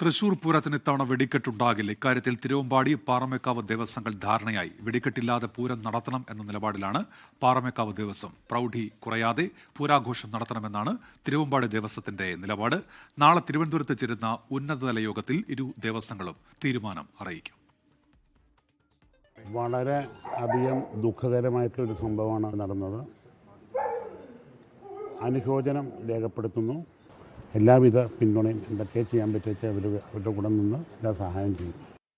തൃശൂർ പൂരത്തിന് ഇത്തവണ വെടിക്കെട്ടുണ്ടാകില്ല. ഇക്കാര്യത്തിൽ തിരുവമ്പാടി പാറമേക്കാവ് ദേവസ്വങ്ങൾ ധാരണയായി. വെടിക്കെട്ടില്ലാതെ പൂരം നടത്തണം എന്ന നിലപാടിലാണ് പാറമേക്കാവ് ദേവസ്വം. പ്രൗഢി കുറയാതെ പൂരാഘോഷം നടത്തണമെന്നാണ് തിരുവമ്പാടി ദേവസ്വത്തിന്റെ നിലപാട്. നാളെ തിരുവനന്തപുരത്ത് ചേരുന്ന ഉന്നതതല യോഗത്തിൽ ഇരു ദേവസ്വങ്ങളും തീരുമാനം അറിയിക്കും. വളരെ അധികം ദുഃഖകരമായിട്ടൊരു സംഭവമാണ് നടന്നത്. അനുശോചനം രേഖപ്പെടുത്തുന്നു. എല്ലാവിധ പിന്തുണയും എന്തൊക്കെ ചെയ്യാൻ പറ്റുക അവരുടെ കൂടെ നിന്ന് എല്ലാ സഹായം ചെയ്യും.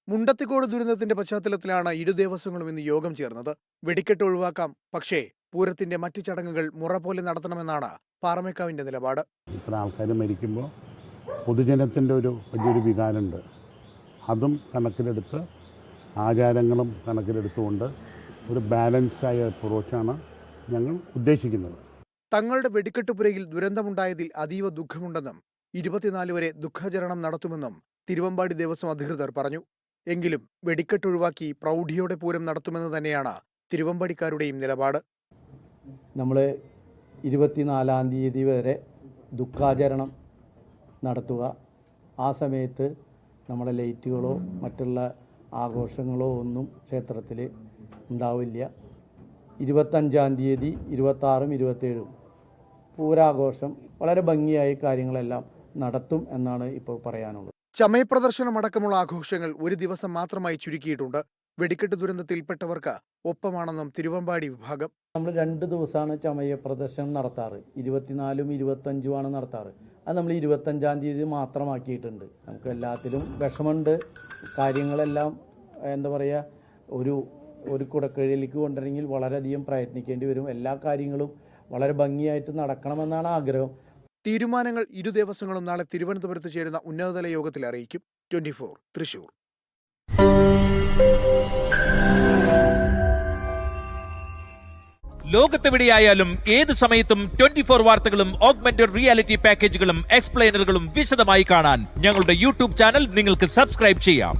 മുണ്ടത്തിക്കോട് ദുരന്തത്തിന്റെ പശ്ചാത്തലത്തിലാണ് ഇരു ദേവസ്വങ്ങളും ഇന്ന് യോഗം ചേർന്നത്. വെടിക്കെട്ട് ഒഴിവാക്കാം, പക്ഷേ പൂരത്തിന്റെ മറ്റ് ചടങ്ങുകൾ മുറ പോലെ നടത്തണമെന്നാണ് പാറമേക്കാവിന്റെ നിലപാട്. ഇത്ര ആൾക്കാർ മരിക്കുമ്പോൾ പൊതുജനത്തിൻ്റെ ഒരു വലിയൊരു വികാരമുണ്ട്. അതും കണക്കിലെടുത്ത് ആചാരങ്ങളും കണക്കിലെടുത്തുകൊണ്ട് ഒരു ബാലൻസ്ഡായ അപ്രോച്ചാണ് ഞങ്ങൾ ഉദ്ദേശിക്കുന്നത്. തങ്ങളുടെ വെടിക്കെട്ടുപുരയിൽ ദുരന്തമുണ്ടായതിൽ അതീവ ദുഃഖമുണ്ടെന്നും 24 വരെ ദുഃഖാചരണം നടത്തുമെന്നും തിരുവമ്പാടി ദേവസ്വം അധികൃതർ പറഞ്ഞു. എങ്കിലും വെടിക്കെട്ടൊഴിവാക്കി പ്രൗഢിയോടെ പൂരം നടത്തുമെന്ന് തന്നെയാണ് തിരുവമ്പാടിക്കാരുടെയും നിലപാട്. നമ്മൾ 24-ാം തീയതി വരെ ദുഃഖാചരണം നടത്തുക. ആ സമയത്ത് നമ്മുടെ ലൈറ്റുകളോ മറ്റുള്ള ആഘോഷങ്ങളോ ഒന്നും ക്ഷേത്രത്തിൽ ഉണ്ടാവില്ല. 25-ാം തീയതി 26-ഉം 27-ഉം പൂരാഘോഷം വളരെ ഭംഗിയായി കാര്യങ്ങളെല്ലാം നടത്തും എന്നാണ് ഇപ്പോൾ പറയാനുള്ളത്. ചമയപ്രദർശനമടക്കമുള്ള ആഘോഷങ്ങൾ ഒരു ദിവസം മാത്രമായി ചുരുക്കിയിട്ടുണ്ട്. വെടിക്കെട്ട് ദുരന്തത്തിൽപ്പെട്ടവർക്ക് ഒപ്പമാണെന്നും തിരുവമ്പാടി വിഭാഗം. നമ്മൾ 2 ദിവസമാണ് ചമയ പ്രദർശനം നടത്താറ്. 24-ഉം 25-ഉമാണ് നടത്താറ്. അത് നമ്മൾ 25-ാം തീയതി മാത്രമാക്കിയിട്ടുണ്ട്. നമുക്ക് എല്ലാത്തിലും വിഷമമുണ്ട്. കാര്യങ്ങളെല്ലാം എന്താ പറയുക, ഒരു കുടക്കീഴിലേക്ക് കൊണ്ടുവരണമെങ്കിൽ വളരെയധികം പ്രയത്നിക്കേണ്ടി വരും. എല്ലാ കാര്യങ്ങളും വളരെ ഭംഗിയായിട്ട് നടക്കണമെന്നാണ് ആഗ്രഹം. തീരുമാനങ്ങൾ ഇരു ദേവസ്വങ്ങളും നാളെ തിരുവനന്തപുരത്ത് ചേരുന്ന ഉന്നതതല യോഗത്തിൽ അറിയിക്കും. 24 തൃശൂർ. ലോകത്തെവിടെയായാലും ഏത് സമയത്തും 24 വാർത്തകളും ഓഗ്മെന്റഡ് റിയാലിറ്റി പാക്കേജുകളും എക്സ്പ്ലെയിനറുകളും വിശദമായി കാണാൻ ഞങ്ങളുടെ യൂട്യൂബ് ചാനൽ നിങ്ങൾക്ക് സബ്സ്ക്രൈബ് ചെയ്യാം.